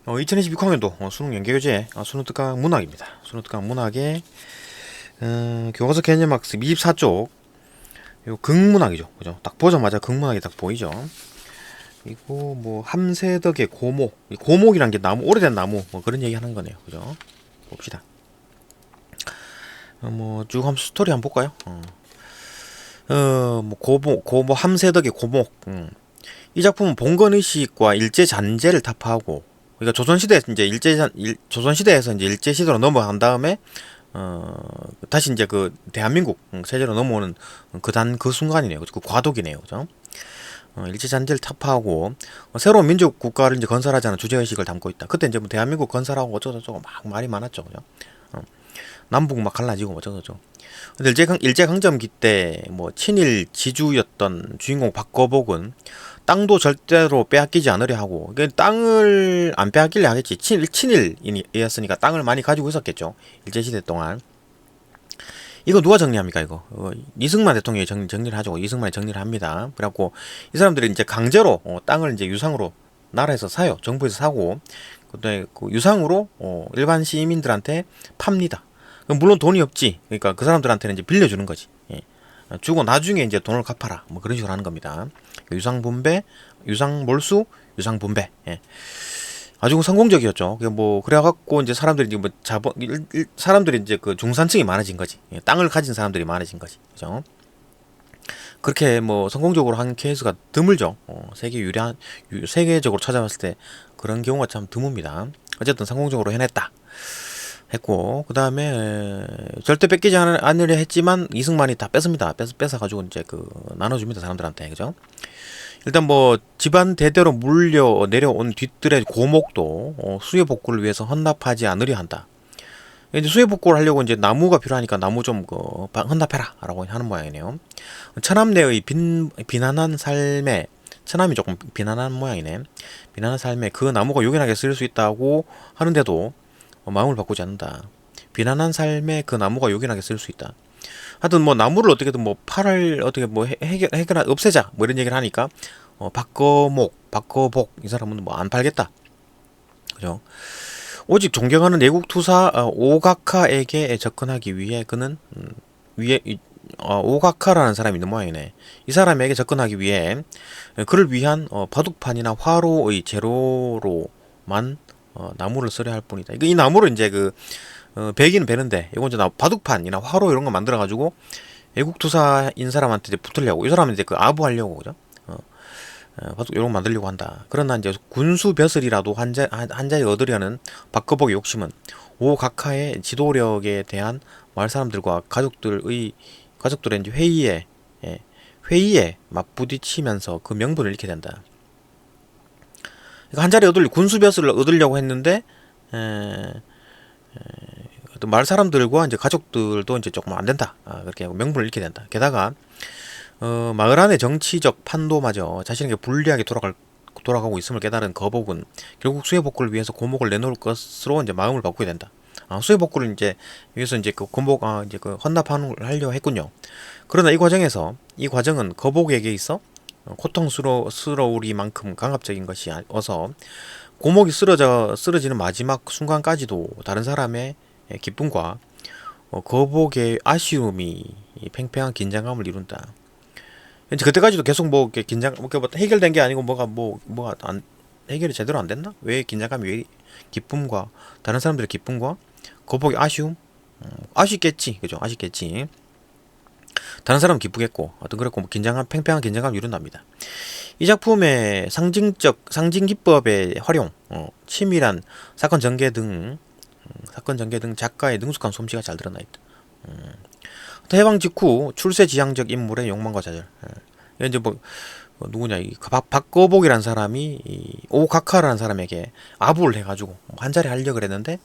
2022 학년도 수능 연계교재 수능 특강 문학입니다. 수능 특강 문학의 교과서 개념학습 24쪽 요 극문학이죠. 그죠? 딱 보자마자 극문학이 딱 보이죠. 그리고 뭐 함세덕의 고목, 이 고목이란 게 나무, 오래된 나무 뭐 그런 얘기 하는 거네요. 그죠? 봅시다. 뭐 쭉 한번 스토리 한번 볼까요? 뭐 고목 함세덕의 고목. 이 작품은 봉건의식과 일제잔재를 타파하고, 그러니까 조선시대에서 이제 조선시대에서 이제 일제시대로 넘어간 다음에 다시 이제 그 대한민국 체제로 넘어오는 그 순간이네요. 그 과도기네요. 그죠? 일제잔재를 타파하고 새로운 민족 국가를 이제 건설하자는 주제의식을 담고 있다. 그때 이제 뭐 대한민국 건설하고 어쩌고저쩌고 막 말이 많았죠. 그죠? 어, 남북 막 갈라지고 뭐 어쩌고저쩌고. 근데 일제강점기 때 뭐 친일 지주였던 주인공 박거복은 땅도 절대로 빼앗기지 않으려 하고, 그러니까 땅을 안 빼앗기려 하겠지. 친일이었으니까 땅을 많이 가지고 있었겠죠. 일제시대 동안. 이거 누가 정리합니까, 이거? 이승만 대통령이 정리를 하죠. 이승만이 정리를 합니다. 그래갖고, 이 사람들이 이제 강제로, 땅을 이제 유상으로 나라에서 사요. 정부에서 사고, 그다음에 그 유상으로, 일반 시민들한테 팝니다. 물론 돈이 없지. 그러니까 그 사람들한테는 이제 빌려주는 거지. 예. 주고 나중에 이제 돈을 갚아라. 뭐 그런 식으로 하는 겁니다. 유상분배, 유상몰수, 유상분배. 예. 아주 성공적이었죠. 뭐 그래갖고 이제 사람들이 이제 뭐 사람들이 이제 그 중산층이 많아진 거지. 예. 땅을 가진 사람들이 많아진 거지. 그죠? 그렇게 뭐 성공적으로 한 케이스가 드물죠. 세계적으로 찾아봤을 때 그런 경우가 참 드뭅니다. 어쨌든 성공적으로 해냈다. 했고, 그 다음에 절대 뺏기지 않으려 했지만 이승만이 다 뺏습니다. 뺏어가지고 이제 그 나눠줍니다, 사람들한테. 그죠? 일단 뭐 집안 대대로 물려 내려온 뒤뜰의 고목도 수요 복구를 위해서 헌납하지 않으려 한다. 이제 수요 복구를 하려고 이제 나무가 필요하니까 나무 좀 헌납해라라고 하는 모양이네요. 처남네의 비난한 삶에, 처남이 조금 비난한 모양이네. 비난한 삶에 그 나무가 요긴하게 쓸 수 있다고 하는데도 마음을 바꾸지 않는다. 비난한 삶에 그 나무가 요긴하게 쓸 수 있다. 하여튼 뭐 나무를 어떻게든 뭐 팔을 어떻게 뭐 없애자 뭐 이런 얘기를 하니까 박거복 이 사람은 뭐 안 팔겠다. 그죠? 오직 존경하는 내국투사 오가카에게 접근하기 위해 그는 오가카라는 사람이 있는 모양이네. 이 사람에게 접근하기 위해 그를 위한 바둑판이나 화로의 재료로만 나무를 써야 할 뿐이다. 이 나무를 이제 베기는 베는데, 이건 이제 바둑판이나 화로 이런 거 만들어가지고 애국투사인 사람한테 이제 붙으려고, 이 사람은 이제 그 아부하려고, 그죠? 바둑 이런 거 만들려고 한다. 그러나 이제 군수 벼슬이라도 한 자리 얻으려는 박거복의 욕심은 오각하의 지도력에 대한 마을 사람들과 가족들의 이제 회의에 맞부딪히면서 그 명분을 잃게 된다. 한 자리 군수 벼슬을 얻으려고 했는데 또 마을 사람들과 이제 가족들도 이제 조금 안 된다. 그렇게 명분을 잃게 된다. 게다가 마을 안의 정치적 판도마저 자신에게 불리하게 돌아가고 있음을 깨달은 거복은 결국 수해 복구를 위해서 고목을 내놓을 것으로 이제 마음을 바꾸게 된다. 수해 복구를 이제 위해서 이제 그 고목 이제 그 헌납하는 걸 하려 했군요. 그러나 이 과정은 거복에게 있어 고통스러우리만큼 강압적인 것이 어서 고목이 쓰러지는 마지막 순간까지도 다른 사람의 기쁨과 거복의 아쉬움이 팽팽한 긴장감을 이룬다. 이제 그때까지도 계속 뭐 해결된 게 아니고 뭐가 안 해결이 제대로 안 됐나? 왜 긴장감이 왜 기쁨과 다른 사람들의 기쁨과 거복의 아쉬움? 아쉽겠지, 그죠? 아쉽겠지. 다른 사람은 기쁘겠고, 어떤 그랬고 뭐 팽팽한 긴장감을 이룬답니다. 이 작품의 상징 기법의 활용, 치밀한 사건 전개 등 작가의 능숙한 솜씨가 잘 드러나 있다. 해방 직후 출세지향적 인물의 욕망과 좌절. 이제 뭐 누구냐, 이 박거복이라는 사람이 이 오카카라는 사람에게 아부를 해가지고 한 자리 하려고 그랬는데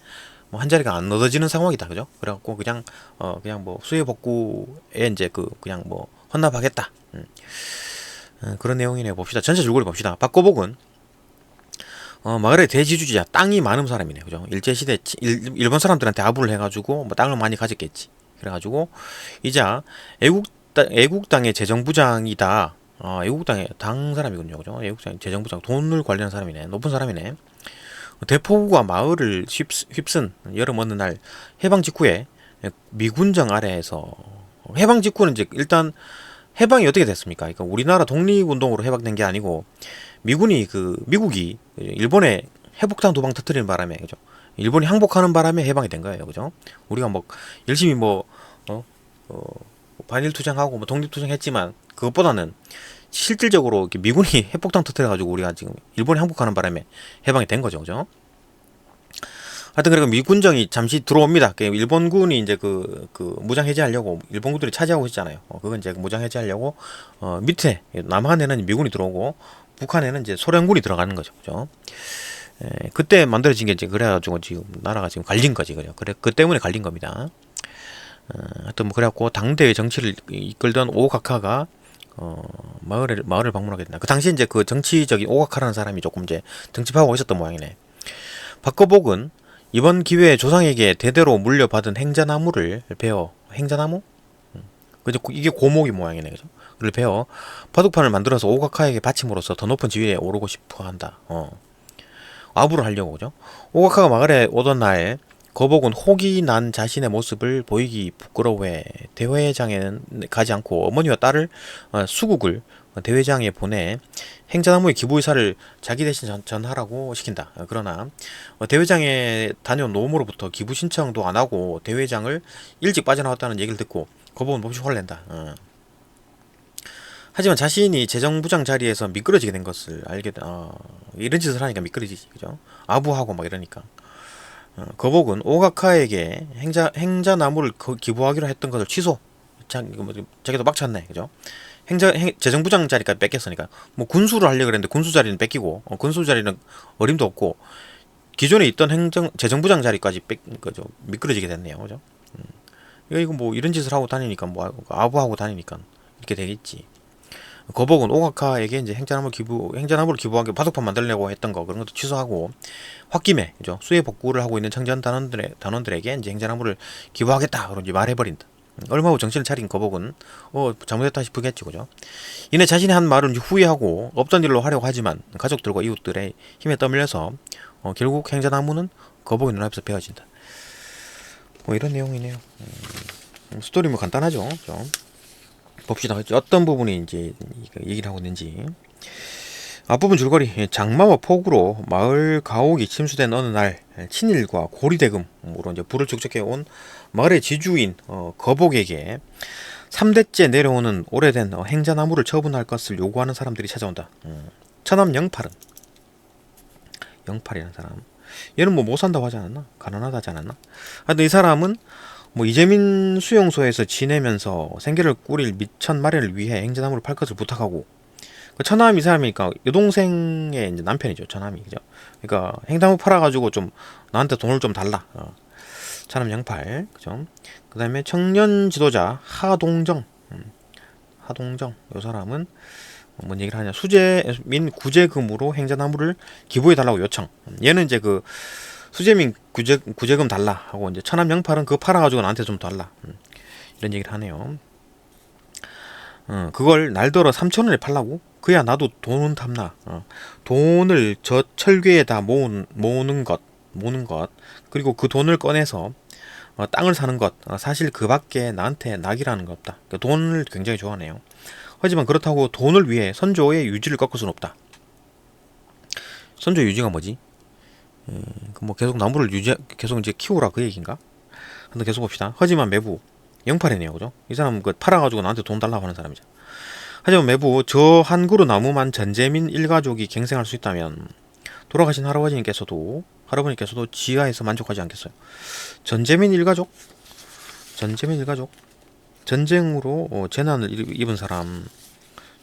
뭐 한 자리가 안 얻어지는 상황이다, 그죠? 그래갖고 그냥 뭐 수해 복구에 이제 그냥 뭐 헌납하겠다. 그런 내용이네요. 봅시다. 전체 줄거리 봅시다. 박거복은 마을의 대지주지자, 땅이 많은 사람이네, 그죠? 일제시대 일본 사람들한테 아부를 해가지고 뭐 땅을 많이 가졌겠지. 그래가지고 이자 애국당의 재정부장이다. 애국당의 당 사람이군요, 그죠? 애국당 재정부장, 돈을 관리하는 사람이네, 높은 사람이네. 대포구가 마을을 휩쓴 여름 어느 날 해방 직후에 미군정 아래에서 해방 직후는 이제 일단 해방이 어떻게 됐습니까? 그러니까 우리나라 독립운동으로 해방된 게 아니고 미국이 일본에 핵폭탄 두 방 터뜨리는 바람에 그죠? 일본이 항복하는 바람에 해방이 된 거예요, 그죠? 우리가 뭐 열심히 어, 어, 반일투쟁하고 뭐 독립투쟁했지만 그것보다는 실질적으로 미군이 핵폭탄 터뜨려가지고 우리가 지금 일본이 항복하는 바람에 해방이 된 거죠, 그죠? 하여튼 그리고 미군정이 잠시 들어옵니다. 일본군이 이제 그 무장 해제하려고 일본군들이 차지하고 있잖아요. 그건 이제 무장 해제하려고 밑에 남한에는 미군이 들어오고 북한에는 이제 소련군이 들어가는 거죠, 그죠? 그때 만들어진 게 이제 그래가지고 지금 나라가 지금 갈린 거지, 그래 그 때문에 갈린 겁니다. 하여튼 뭐 그래갖고 당대의 정치를 이끌던 오가카가 마을을 방문하게 된다. 그 당시 이제 그 정치적인 오가카라는 사람이 조금 이제 정치파고 있었던 모양이네. 박거복은 이번 기회에 조상에게 대대로 물려받은 행자나무를 베어 행자나무? 그죠? 이게 고목이 모양이네, 그죠? 그를 베어 바둑판을 만들어서 오가카에게 바침으로써 더 높은 지위에 오르고 싶어 한다. 아부를 하려고, 그죠? 오가카가 마을에 오던 날 거복은 혹이 난 자신의 모습을 보이기 부끄러워해 대회장에는 가지 않고 어머니와 딸을 수국을 대회장에 보내 행자나무의 기부 의사를 자기 대신 전하라고 시킨다. 그러나 대회장에 다녀온 노모로부터 기부 신청도 안 하고 대회장을 일찍 빠져나왔다는 얘기를 듣고 거복은 몹시 화를 낸다. 하지만 자신이 재정부장 자리에서 미끄러지게 된 것을 알게 돼. 이런 짓을 하니까 미끄러지지, 그죠? 아부하고 막 이러니까. 거복은 오가카에게 행자나무를 기부하기로 했던 것을 취소. 자기도 막 찼네, 그죠? 재정부장 자리까지 뺏겼으니까 뭐 군수를 하려고 그랬는데 군수 자리는 뺏기고 군수 자리는 어림도 없고 기존에 있던 재정부장 자리까지 뺏긴 거죠. 미끄러지게 됐네요, 그죠? 이거 뭐 이런 짓을 하고 다니니까 뭐 아부하고 다니니까 이렇게 되겠지. 거복은 오가카에게 이제 행자나무를 기부하기 바둑판 만들려고 했던 거 그런 것도 취소하고 홧김에 그죠? 수해 복구를 하고 있는 청전 단원들에게 이제 행자나무를 기부하겠다 그런 이제 말해버린다. 얼마 후 정신을 차린 거복은 잘못했다 싶겠죠, 그죠? 이내 자신이 한 말은 후회하고 없던 일로 하려고 하지만 가족들과 이웃들의 힘에 떠밀려서 결국 행자나무는 거복의 눈앞에서 베어진다. 뭐 이런 내용이네요. 스토리 뭐 간단하죠, 좀. 봅시다. 어떤 부분이 이제 얘기를 하고 있는지. 앞부분 줄거리. 장마와 폭우로 마을 가옥이 침수된 어느 날 친일과 고리대금으로 이제 불을 축적해 온 마을의 지주인 거복에게 3대째 내려오는 오래된 행자나무를 처분할 것을 요구하는 사람들이 찾아온다. 처남 영팔이라는 사람. 얘는 뭐 못 산다고 하지 않았나? 가난하다 하지 않았나? 하여튼 이 사람은 뭐 이재민 수용소에서 지내면서 생계를 꾸릴 미천 마련을 위해 행자나무를 팔 것을 부탁하고 그 처남 이 사람이니까 여동생의 이제 남편이죠, 처남이, 그죠? 그러니까 행나무 팔아가지고 좀 나한테 돈을 좀 달라. 처남 영팔, 그죠? 그 다음에 청년 지도자 하동정, 요 사람은 뭔 얘기를 하냐? 수재민 구제금으로 행자나무를 기부해달라고 요청. 얘는 이제 그 수재민 구제금 달라 하고 이제 처남 영팔은 그거 팔아가지고 나한테 좀 달라. 이런 얘기를 하네요. 그걸 날더러 3,000원에 팔라고? 그야 나도 돈은 탐나. 돈을 저 철괴에다 모으는 것 그리고 그 돈을 꺼내서 땅을 사는 것 사실 그밖에 나한테 낙이라는 거 없다. 그러니까 돈을 굉장히 좋아하네요. 하지만 그렇다고 돈을 위해 선조의 유지를 꺾을 수는 없다. 선조 유지가 뭐지? 뭐 계속 나무를 계속 이제 키우라 그 얘기인가? 한번 계속 봅시다. 하지만 매부 영팔이네요, 그죠? 이 사람 그 팔아가지고 나한테 돈 달라고 하는 사람이죠. 하지만 매부 저 한 그루 나무만 전재민 일가족이 갱생할 수 있다면 돌아가신 할아버님께서도 지하에서 만족하지 않겠어요. 전재민 일가족? 전쟁으로 재난을 입은 사람.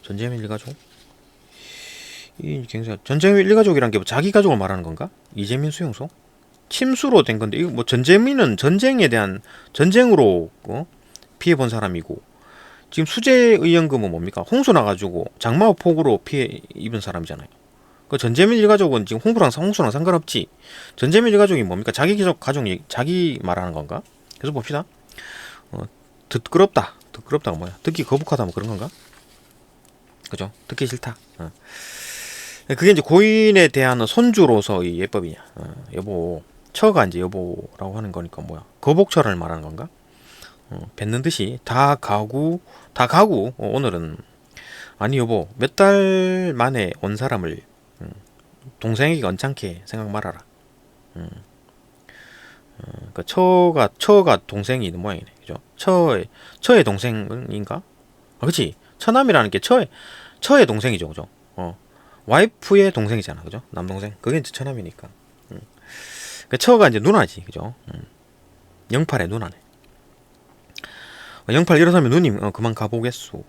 전재민 일가족? 이 갱생 전재민 일가족이란 게 뭐 자기 가족을 말하는 건가? 이재민 수용소? 침수로 된 건데 이거 뭐 전재민은 전쟁으로 피해 본 사람이고 지금 수재의연금은 뭡니까? 홍수 나가지고 장마와 폭우로 피해 입은 사람이잖아요. 그 전재민 일가족은 지금 홍수랑 상관없지. 전재민 일가족이 뭡니까? 자기 말하는 건가? 계속 봅시다. 듣기가 뭐야? 듣기 거북하다 뭐 그런 건가? 그죠? 듣기 싫다. 그게 이제 고인에 대한 손주로서의 예법이냐. 여보. 처가 이제 여보라고 하는 거니까 뭐야. 거복처를 말하는 건가? 뱉는 듯이 다 가구. 오늘은 아니 여보 몇 달 만에 온 사람을 동생에게 언짢게 생각 말아라. 음, 그 처가 동생이 있는 모양이네. 그죠? 처의 동생인가? 아, 그치. 처남이라는 게 처의 동생이죠. 그죠? 와이프의 동생이잖아. 그죠? 남동생. 그게 이제 처남이니까. 그 처가 이제 누나지. 그죠? 영팔의 누나네. 영팔 일어서면 누님, 그만 가보겠소.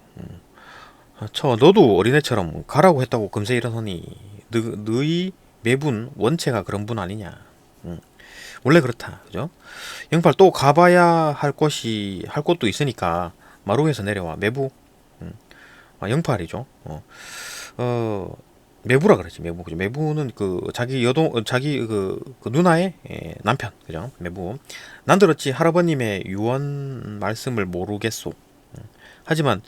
너도 어린애처럼 가라고 했다고 금세 일어서니, 너희 매분 원체가 그런 분 아니냐. 원래 그렇다. 그죠? 영팔 또 가봐야 할 곳도 있으니까, 마루에서 내려와. 매부. 영팔이죠. 매부라 그러지. 매부. 그죠? 매부는 자기 누나의 남편. 그죠? 매부. 난 들었지. 할아버님의 유언 말씀을 모르겠소. 하지만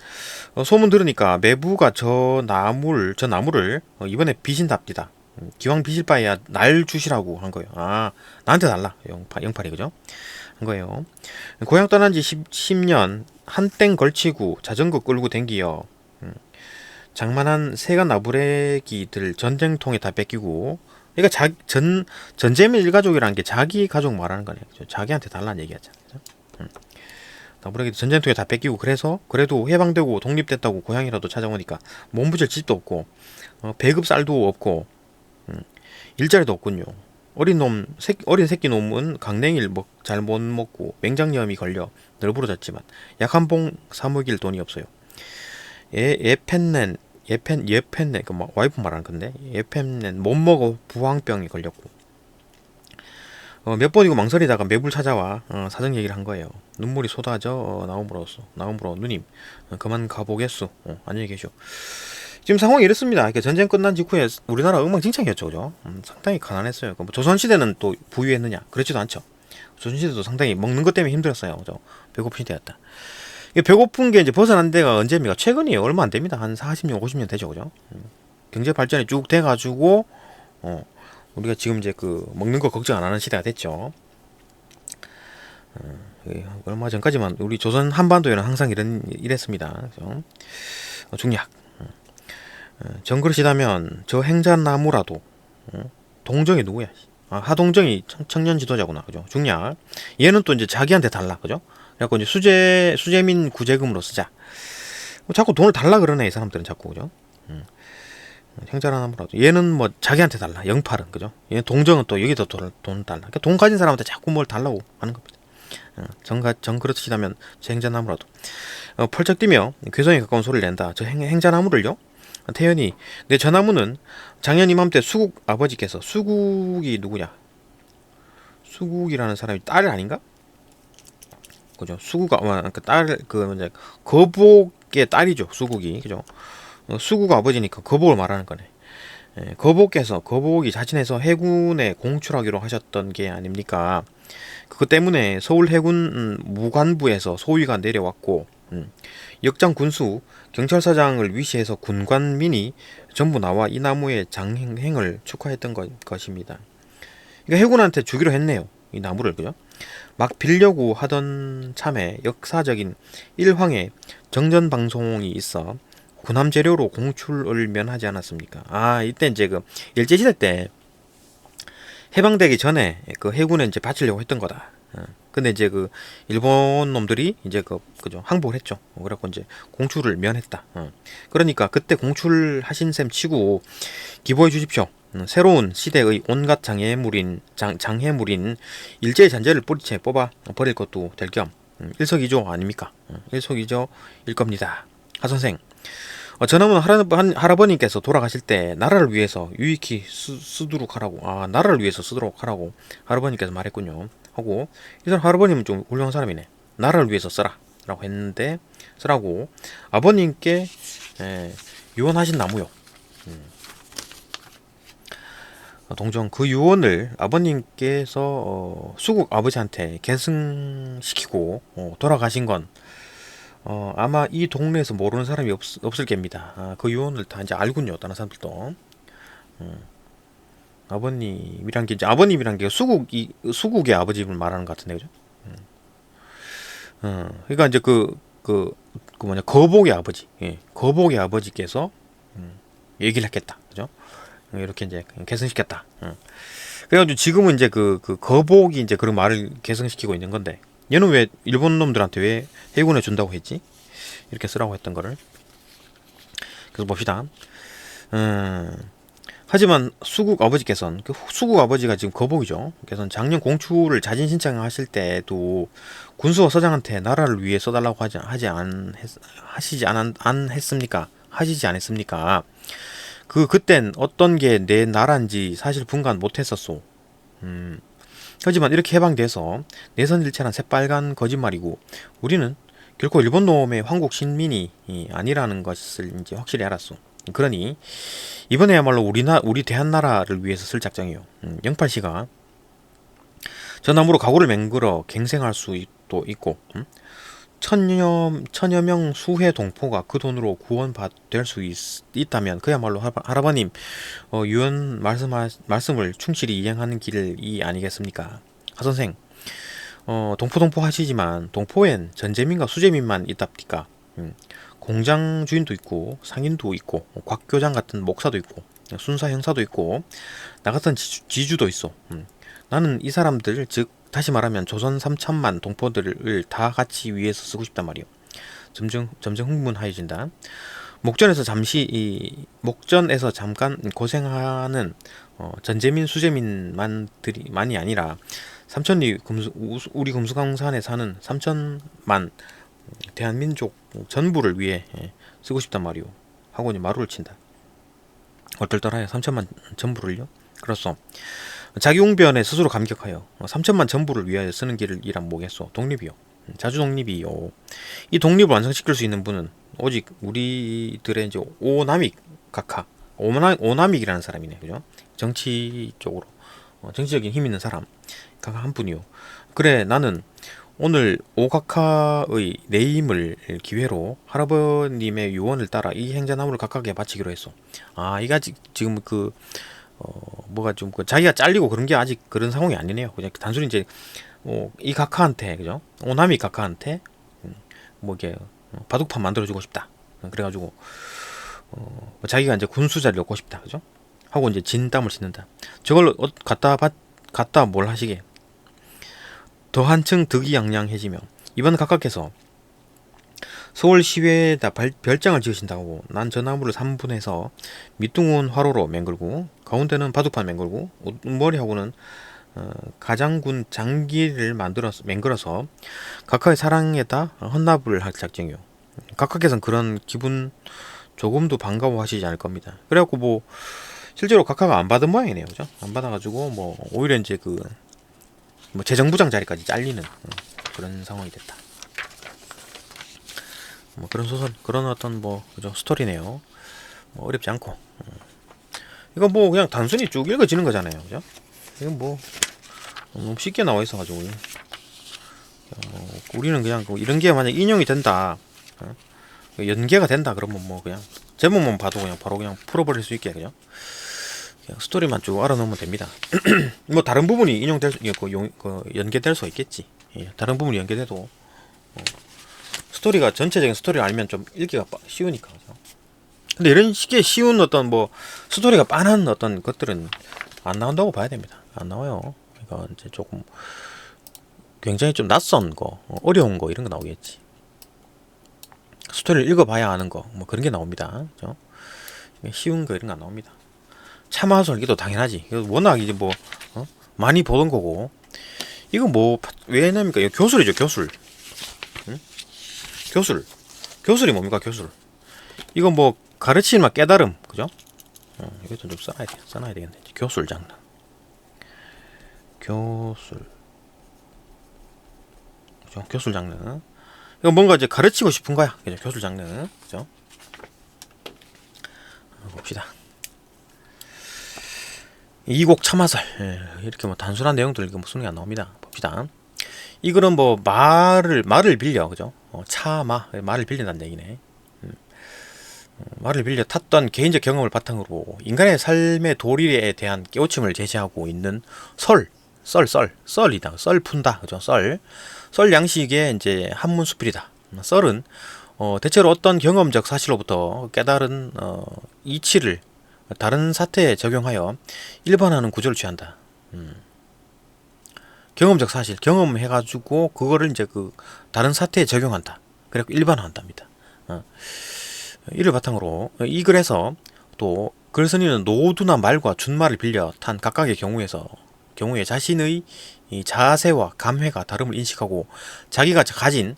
소문 들으니까 매부가 저 나무를 이번에 빚인답디다. 기왕 빚을 바에야 날 주시라고 한 거예요. 아, 나한테 달라. 영팔이 그죠? 한 거예요. 고향 떠난 지 10년 한 땡 걸치고 자전거 끌고 댕기어 장만한 세간 나부레기들 전쟁통에 다 뺏기고. 그러니까 전재민 일가족이라는 게 자기 가족 말하는 거네요. 그죠? 자기한테 달라는 얘기하잖아요. 나부레기들 전쟁통에 다 뺏기고. 그래도 해방되고 독립됐다고 고향이라도 찾아오니까 몸부실 집도 없고 배급 쌀도 없고 일자리도 없군요. 어린 새끼 놈은 강냉이를 잘 못 먹고 맹장염이 걸려 널브러졌지만 약한 봉 사 먹일 돈이 없어요. 예펜넨 그 와이프 말하는 건데, 예펜넨 못 먹어 부황병이 걸렸고. 몇 번이고 망설이다가 매불 찾아와 사정 얘기를 한 거예요. 눈물이 쏟아져 나옴으로 누님, 그만 가보겠소. 안녕히 계쇼. 지금 상황이 이렇습니다. 이렇게 전쟁 끝난 직후에 우리나라 엉망진창이었죠. 그죠? 상당히 가난했어요. 뭐 조선시대는 또 부유했느냐? 그렇지도 않죠. 조선시대도 상당히 먹는 것 때문에 힘들었어요. 그죠? 배고픈 시대였다. 이 배고픈 게 이제 벗어난 데가 언제입니까? 최근이에요. 얼마 안 됩니다. 한 40년, 50년 되죠. 그죠? 경제 발전이 쭉 돼가지고, 우리가 지금 이제 먹는 거 걱정 안 하는 시대가 됐죠. 얼마 전까지만 우리 조선 한반도에는 항상 이랬습니다. 그죠? 중약. 정글시다면 저 행자나무라도, 동정이 누구야? 하동정이 청년 지도자구나. 그죠? 중약. 얘는 또 이제 자기한테 달라. 그죠? 그래갖고 이제 수재민 구제금으로 쓰자. 자꾸 돈을 달라 그러네, 이 사람들은 자꾸. 그죠? 행자나무라도. 얘는 뭐 자기한테 달라. 영팔은. 그죠? 얘는 동정은 또 여기다 돈 달라. 그러니까 돈 가진 사람한테 자꾸 뭘 달라고 하는 겁니다. 정그렇시다면 저 행자나무라도. 펄쩍 뛰며 괴성에 가까운 소리를 낸다. 저 행자나무를요? 태연이, 내 저 나무는 작년 이맘때 수국 아버지께서, 수국이 누구냐? 수국이라는 사람이 딸 아닌가? 그죠? 이제 거복의 딸이죠. 수국이. 그죠? 수국 아버지니까 거복을 말하는 거네. 거복이 자진해서 해군에 공출하기로 하셨던 게 아닙니까? 그것 때문에 서울 해군 무관부에서 소위가 내려왔고, 역장 군수 경찰서장을 위시해서 군관민이 전부 나와 이 나무의 장행을 축하했던 것입니다. 그러니까 해군한테 주기로 했네요. 이 나무를. 그죠? 막 빌려고 하던 참에 역사적인 일황의 정전방송이 있어 군함 재료로 공출을 면하지 않았습니까? 이때 이제 일제시대 때 해방되기 전에 해군에 이제 바치려고 했던 거다. 근데 이제 일본 놈들이 이제 그죠? 항복을 했죠. 그래갖고 이제 공출을 면했다. 그러니까 그때 공출하신 셈 치고 기부해 주십시오. 새로운 시대의 온갖 장애물인 일제의 잔재를 뿌리채 뽑아 버릴 것도 될 겸 일석이조 아닙니까? 일석이조일 겁니다. 하선생, 저놈은 할아버님께서 돌아가실 때 나라를 위해서 유익히 쓰도록 하라고. 나라를 위해서 쓰도록 하라고 할아버님께서 말했군요. 하고, 이 사람 할아버님은 좀 훌륭한 사람이네. 나라를 위해서 써라 라고 했는데, 쓰라고 아버님께 유언하신 나무요. 동정 그 유언을 아버님께서 수국 아버지한테 계승시키고 돌아가신 건 아마 이 동네에서 모르는 사람이 없을 겁니다. 그 유언을 다 이제 알군요. 다른 사람들도. 아버님이란 게 이제 아버님이란 게 수국의 아버지를 말하는 것 같은데 그죠? 그러니까 이제 그 뭐냐 거복의 아버지, 예, 거복의 아버지께서 얘기를 했겠다, 그죠? 이렇게 이제 개성시켰다. 그래가지고 지금은 이제 그 거복이 이제 그런 말을 개성시키고 있는 건데 얘는 왜 일본 놈들한테 왜 해군에 준다고 했지? 이렇게 쓰라고 했던 거를. 그래서 봅시다. 하지만 수국 아버지께서는 그 수국 아버지가 지금 거복이죠. 그래서 작년 공추를 자진 신청하실 때도 군수와 서장한테 나라를 위해 써달라고 하시지 않았습니까? 그땐 어떤 게 내 나라인지 사실 분간 못했었소. 하지만 이렇게 해방돼서 내선일체란 새빨간 거짓말이고 우리는 결코 일본 놈의 황국 신민이 아니라는 것을 이제 확실히 알았소. 그러니 이번에야말로 우리 대한나라를 위해서 쓸 작정이요. 영팔씨가 전함으로 각오를 맹글어 갱생할 수도 있고 천여 명 수해 동포가 그 돈으로 구원될 수 있다면 그야말로 할아버님 유언 말씀을 충실히 이행하는 길이 아니겠습니까? 하선생 동포 하시지만 동포엔 전제민과 수제민만 있답니까? 공장 주인도 있고 상인도 있고 곽교장 같은 목사도 있고 순사 형사도 있고 나 같은 지주도 있어. 나는 이 사람들 즉 다시 말하면 조선 3천만 동포들을 다 같이 위해서 쓰고 싶단 말이오. 점점 흥분하여진다. 목전에서 잠깐 고생하는 전제민 수제민만이 아니라 우리 금수강산에 사는 3천만 대한민족 전부를 위해 쓰고 싶단 말이오. 하고 이제 마루를 친다. 얼떨떨하여 3천만 전부를요? 그렇소. 자기 웅변에 스스로 감격하여 3천만 전부를 위하여 쓰는 길이란 뭐겠소? 독립이요. 자주 독립이요. 이 독립을 완성시킬 수 있는 분은 오직 우리들의 이제 오남익 각하, 오남익이라는 사람이네, 그죠? 정치 쪽으로 정치적인 힘 있는 사람 각하 한 분이요. 그래, 나는 오늘 오각하의 내임을 기회로 할아버님의 유언을 따라 이 행자나무를 각하게 바치기로 했어. 아, 이가 지금 뭐가 좀 자기가 잘리고 그런 게 아직 그런 상황이 아니네요. 그냥 단순히 이제 이 각하한테, 그죠? 오나미 각하한테 뭐 이게 바둑판 만들어주고 싶다. 그래가지고 자기가 이제 군수자를 얻고 싶다, 그죠? 하고 이제 진땀을 씻는다. 저걸 갖다 뭘 하시게? 더 한층 득이양양해지며 이번 각하께서 서울시외에다 별장을 지으신다고 난 저 나무를 3분해서 밑둥은 화로로 맹글고 가운데는 바둑판 맹글고 머리하고는 가장군 장기를 맹글어서 각하의 사랑에다 헌납을 할 작정이요. 각하께서는 그런 기분 조금도 반가워하시지 않을 겁니다. 그래갖고 뭐 실제로 각하가 안 받은 모양이네요, 그죠? 안 받아가지고 뭐 오히려 이제 뭐 재정부장 자리까지 잘리는 그런 상황이 됐다. 뭐 그런 소설, 그런 어떤 뭐 그죠 스토리네요. 뭐 어렵지 않고 이거 뭐 그냥 단순히 쭉 읽어지는 거잖아요, 그죠? 이건 뭐 너무 쉽게 나와 있어가지고 우리는 그냥 이런 게 만약 인용이 된다, 연계가 된다 그러면 뭐 그냥 제목만 봐도 그냥 바로 그냥 풀어버릴 수 있게 그죠? 그냥 스토리만 쭉 알아놓으면 됩니다. 뭐 다른 부분이 인용될 수 있고 연계될 수 있겠지. 예, 다른 부분이 연계돼도 스토리가 전체적인 스토리를 알면 좀 읽기가 쉬우니까. 그죠? 근데 이런 식의 쉬운 어떤 뭐 스토리가 빤한 어떤 것들은 안 나온다고 봐야 됩니다. 안 나와요. 그러니까 이제 조금 굉장히 좀 낯선 거, 어려운 거 이런 거 나오겠지. 스토리를 읽어봐야 아는 거, 뭐 그런 게 나옵니다. 그죠? 쉬운 거 이런 거 안 나옵니다. 참화설기도 당연하지. 워낙 이제 뭐 많이 보던 거고. 이거 뭐 왜 했냐니까 이거 교술이죠, 교술. 응? 교술이 뭡니까, 교술? 이거 뭐 가르치는 깨달음, 그죠? 이것도 좀 써놔야 되겠네. 교술 장르. 교술. 그죠? 교술 장르. 이거 뭔가 이제 가르치고 싶은 거야. 그죠? 교술 장르. 그죠? 봅시다. 이곡 참화설. 이렇게 뭐 단순한 내용들 이거 뭐 수능이 안 나옵니다. 봅시다. 이 글은 뭐 말을 빌려, 그죠? 말을 빌린다는 얘기네. 말을 빌려 탔던 개인적 경험을 바탕으로 인간의 삶의 도리에 대한 깨우침을 제시하고 있는 썰이다. 썰 푼다. 그죠? 썰 양식의 이제 한문수필이다. 썰은 대체로 어떤 경험적 사실로부터 깨달은 이치를 다른 사태에 적용하여 일반화하는 구조를 취한다. 경험적 사실, 경험해가지고 그거를 이제 그 다른 사태에 적용한다. 그래갖고 일반화한답니다. 이를 바탕으로 이 글에서 또 글쓴이는 노두나 말과 준말을 빌려 탄 각각의 경우에 자신의 이 자세와 감회가 다름을 인식하고 자기가 가진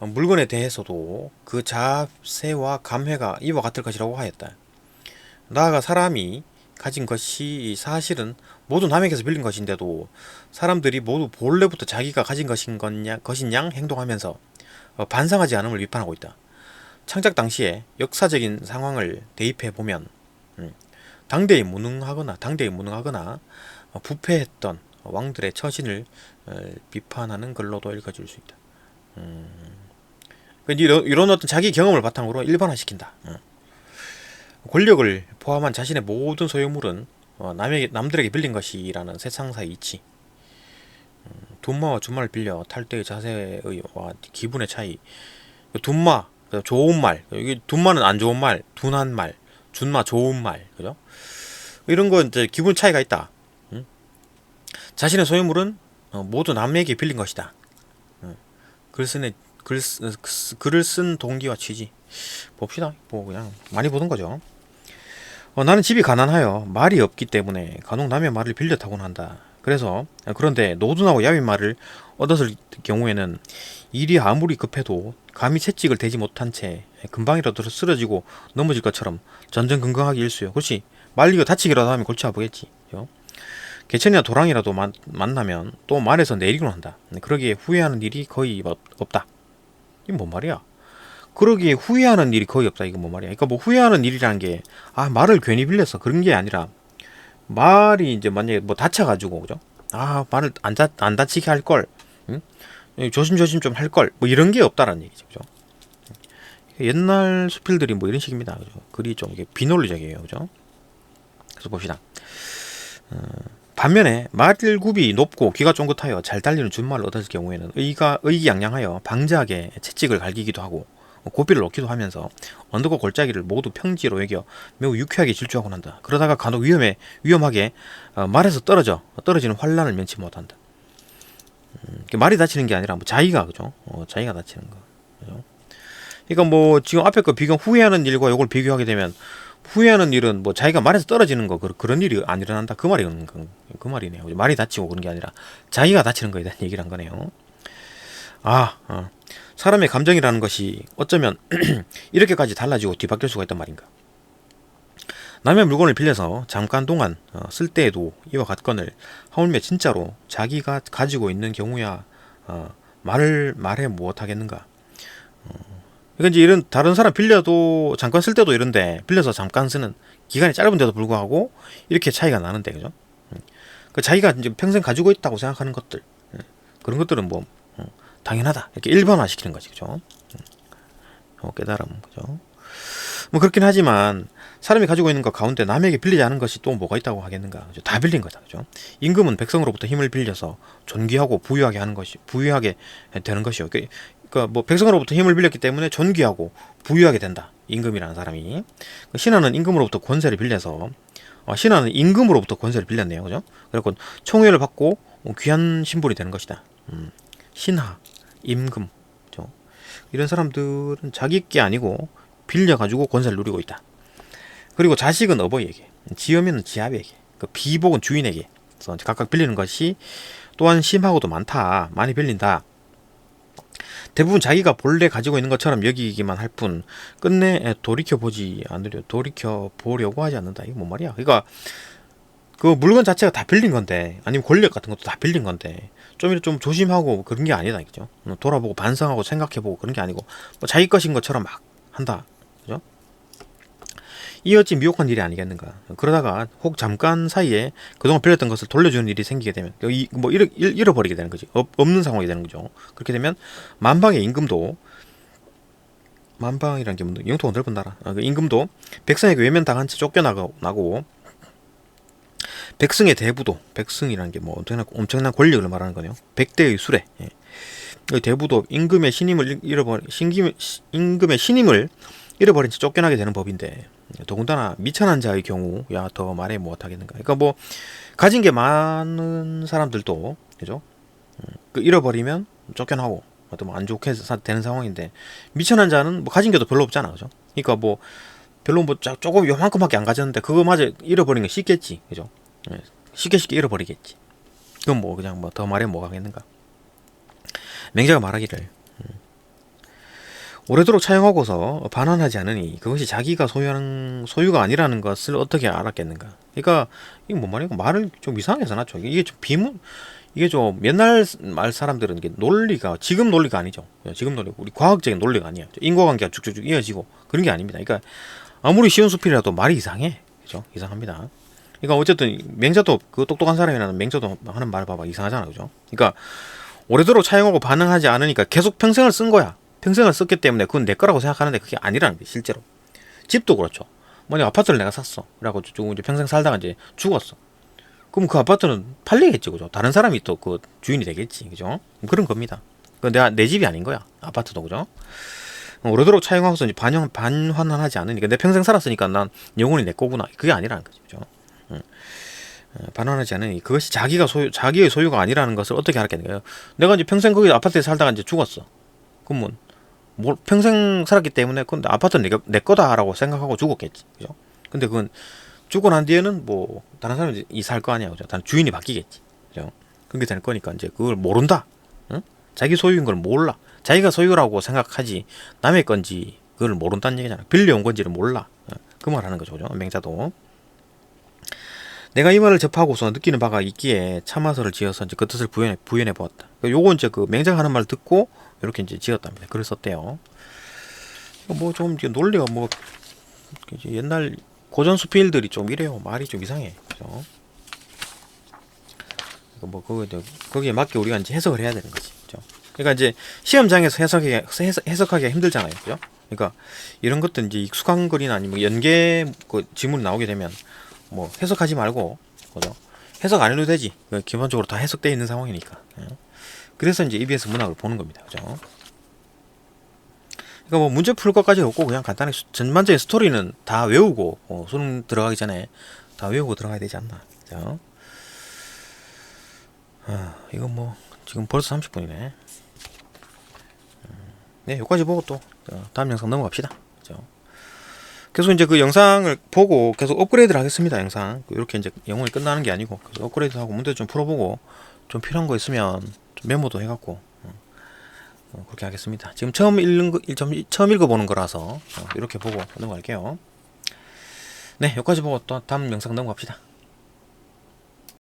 물건에 대해서도 그 자세와 감회가 이와 같을 것이라고 하였다. 나아가 사람이 가진 것이 사실은 모두 남에게서 빌린 것인데도 사람들이 모두 본래부터 자기가 가진 것인 양 행동하면서 반성하지 않음을 비판하고 있다. 창작 당시에 역사적인 상황을 대입해 보면 당대에 무능하거나 부패했던 왕들의 처신을 비판하는 글로도 읽어줄 수 있다. 이런 어떤 자기 경험을 바탕으로 일반화시킨다. 권력을 포함한 자신의 모든 소유물은 남들에게 빌린 것이라는 세상사의 이치. 둔마와 준마를 빌려 탈 때의 자세와 기분의 차이. 둔마, 좋은 말. 여기 둔마는 안 좋은 말, 둔한 말. 준마 좋은 말. 그죠? 이런 거 이제 기분 차이가 있다. 자신의 소유물은 모두 남에게 빌린 것이다. 글을 쓴 동기와 취지. 봅시다. 뭐 그냥 많이 보던 거죠. 나는 집이 가난하여 말이 없기 때문에 간혹 남의 말을 빌려 타곤 한다. 그런데 노둔하고 야윈 말을 얻었을 경우에는 일이 아무리 급해도 감히 채찍을 대지 못한 채 금방이라도 쓰러지고 넘어질 것처럼 전전긍긍하기 일쑤요. 그렇지. 말리고 다치기라도 하면 골치 아프겠지. 개천이나 도랑이라도 만나면 또 말에서 내리곤 한다. 그러기에 후회하는 일이 거의 없다. 이게 뭔 말이야? 그러기에 후회하는 일이 거의 없다. 이거 뭔 말이야? 그러니까 뭐 후회하는 일이라는 게 말을 괜히 빌렸어 그런 게 아니라 말이 이제 만약에 뭐 다쳐가지고 그죠? 말을 안 다치게 할 걸, 응? 조심조심 좀 할 걸, 뭐 이런 게 없다라는 얘기죠, 그죠? 옛날 수필들이 뭐 이런 식입니다, 그죠? 글이 좀 이게 비논리적이에요, 그죠? 그래서 봅시다. 반면에 말굽이 높고 귀가 쫑긋하여 잘 달리는 준말을 얻었을 경우에는 의기양양하여 방자하게 채찍을 갈기기도 하고 고삐를 놓기도 하면서 언덕과 골짜기를 모두 평지로 여겨 매우 유쾌하게 질주하곤 한다. 그러다가 간혹 위험하게 말에서 떨어지는 환란을 면치 못한다. 말이 다치는 게 아니라 뭐 자기가 그죠? 자기가 다치는 거. 그죠? 그러니까 뭐 지금 앞에 거 후회하는 일과 이걸 비교하게 되면 후회하는 일은 뭐 자기가 말에서 떨어지는 거 그런 일이 안 일어난다 그 말이네요. 말이 다치고 그런 게 아니라 자기가 다치는 거에 대한 얘기를 한 거네요. 사람의 감정이라는 것이 어쩌면 이렇게까지 달라지고 뒤바뀔 수가 있단 말인가. 남의 물건을 빌려서 잠깐 동안 쓸 때에도 이와 같건을 하물며 진짜로 자기가 가지고 있는 경우야 말해 못하겠는가. 그러니까 이제 이런 다른 사람 빌려도 잠깐 쓸 때도 이런데 빌려서 잠깐 쓰는 기간이 짧은데도 불구하고 이렇게 차이가 나는데 그죠? 그 자기가 이제 평생 가지고 있다고 생각하는 것들 그런 것들은 뭐 당연하다 이렇게 일반화 시키는 거지 그죠? 깨달음 그죠? 뭐 그렇긴 하지만 사람이 가지고 있는 것 가운데 남에게 빌리지 않은 것이 또 뭐가 있다고 하겠는가? 그죠? 다 빌린 거다 그죠? 임금은 백성으로부터 힘을 빌려서 존귀하고 부유하게 되는 것이요. 그러니까 뭐 백성으로부터 힘을 빌렸기 때문에 존귀하고 부유하게 된다. 임금이라는 사람이. 신하는 임금으로부터 권세를 빌려서 빌렸네요. 그죠? 그래서 총애를 받고 귀한 신분이 되는 것이다. 신하, 임금. 그죠? 이런 사람들은 자기 게 아니고 빌려가지고 권세를 누리고 있다. 그리고 자식은 어버이에게, 지엄이는 지아비에게, 비복은 주인에게. 그래서 각각 빌리는 것이 또한 심하고도 많이 빌린다. 대부분 자기가 본래 가지고 있는 것처럼 여기기만 할 뿐 끝내 돌이켜 보려고 하지 않는다. 이게 뭔 말이야? 그러니까 그 물건 자체가 다 빌린 건데 아니면 권력 같은 것도 다 빌린 건데 좀 조심하고 그런 게 아니다. 그죠? 돌아보고 반성하고 생각해보고 그런 게 아니고 뭐 자기 것인 것처럼 막 한다. 그죠? 이 어찌 미혹한 일이 아니겠는가. 그러다가 혹 잠깐 사이에 그동안 빌렸던 것을 돌려주는 일이 생기게 되면 잃어버리게 되는 거지. 없는 상황이 되는 거죠. 그렇게 되면 만방의 임금도 만방이라는 게 뭐, 영토가 넓은 나라. 그 임금도 백성에게 외면당한 채 쫓겨나고 백성의 대부도, 백성이라는 게 뭐 엄청난 권력을 말하는 거네요. 백대의 수레. 예. 그 대부도 임금의 신임을 잃어버린 채 쫓겨나게 되는 법인데, 더군다나 미천한 자의 경우야 더 말해 못하겠는가. 그러니까 뭐 가진 게 많은 사람들도 그죠? 그 잃어버리면 쫓겨나고 어떤 뭐 안 좋게 되는 상황인데, 미천한 자는 뭐 가진 게도 별로 없잖아, 그죠? 그러니까 뭐 별로 뭐 조금 요만큼밖에 안 가졌는데 그거마저 잃어버리는 건 쉽겠지, 그죠? 예, 쉽게 잃어버리겠지. 그건 뭐 그냥 뭐 더 말해 뭐 하겠는가. 맹자가 말하기를 오래도록 차용하고서 반환하지 않으니 그것이 자기가 소유하는 소유가 아니라는 것을 어떻게 알았겠는가. 그러니까 이게 뭔 말이고, 말을 좀 이상하게 써놨죠. 이게 좀 이게 좀 옛날 말 사람들은 이게 논리가 지금 논리가 아니죠. 지금 논리, 우리 과학적인 논리가 아니야. 인과관계가 쭉쭉쭉 이어지고 그런 게 아닙니다. 그러니까 아무리 쉬운 수필이라도 말이 이상해, 그죠? 이상합니다. 그러니까 어쨌든 맹자도 그 똑똑한 사람이라는 맹자도 하는 말 봐봐, 이상하잖아, 그죠? 그러니까 오래도록 차용하고 반응하지 않으니까 계속 평생을 쓴 거야. 평생을 썼기 때문에 그건 내 거라고 생각하는데 그게 아니라는 게 실제로. 집도 그렇죠. 뭐냐, 아파트를 내가 샀어. 그래갖고 이제 평생 살다가 이제 죽었어. 그럼 그 아파트는 팔리겠지, 그죠? 다른 사람이 또 그 주인이 되겠지, 그죠? 그런 겁니다. 그 내 집이 아닌 거야, 아파트도, 그죠? 오래도록 차용하고서 이제 반환하지 않으니까, 내 평생 살았으니까 난 영원히 내 거구나, 그게 아니라는 거죠, 그죠? 반환하지 않으니 그것이 자기의 소유가 아니라는 것을 어떻게 알았겠는가요? 내가 이제 평생 거기 아파트에 살다가 이제 죽었어. 그러면 뭐 평생 살았기 때문에 그건 아파트는 내 거다라고 생각하고 죽었겠지, 그죠? 근데 그건 죽고 난 뒤에는 뭐 다른 사람이 살 거 아니야, 그죠? 다른 주인이 바뀌겠지, 그죠? 그게 될 거니까 이제 그걸 모른다. 응? 자기 소유인 걸 몰라. 자기가 소유라고 생각하지 남의 건지 그걸 모른다는 얘기잖아. 빌려온 건지를 몰라. 그 말 하는 거죠, 그죠? 맹자도. 내가 이 말을 접하고서 느끼는 바가 있기에 참화서를 지어서 이제 그 뜻을 부연해 보았다. 요거 이제 그 맹자가 하는 말 듣고 이렇게 이제 지었답니다. 글을 썼대요. 뭐 좀 논리가 뭐 옛날 고전 수필들이 좀 이래요. 말이 좀 이상해. 그죠? 뭐 거기에 맞게 우리가 이제 해석을 해야 되는 거지. 그죠? 그러니까 이제 시험장에서 해석하기가 힘들잖아요. 그죠? 그러니까 이런 것도 이제 익숙한 글이나 아니면 연계 그 지문이 나오게 되면 뭐 해석하지 말고, 그죠? 해석 안 해도 되지. 기본적으로 다 해석되어 있는 상황이니까. 그래서 이제 EBS 문학을 보는 겁니다, 그죠? 그러니까 뭐 문제 풀 것까지 없고 그냥 간단하게 전반적인 스토리는 다 외우고 수능 들어가기 전에 다 외우고 들어가야 되지 않나, 그죠? 이건 뭐 지금 벌써 30분이네. 네, 여기까지 보고 또 다음 영상 넘어갑시다, 그죠? 계속 이제 그 영상을 보고 계속 업그레이드를 하겠습니다. 영상 이렇게 이제 영원히 끝나는 게 아니고 계속 업그레이드하고 문제 좀 풀어보고 좀 필요한 거 있으면 좀 메모도 해갖고 그렇게 하겠습니다. 지금 처음 읽어보는 거라서 이렇게 보고 넘어갈게요. 네, 여기까지 보고 또 다음 영상 넘어갑시다.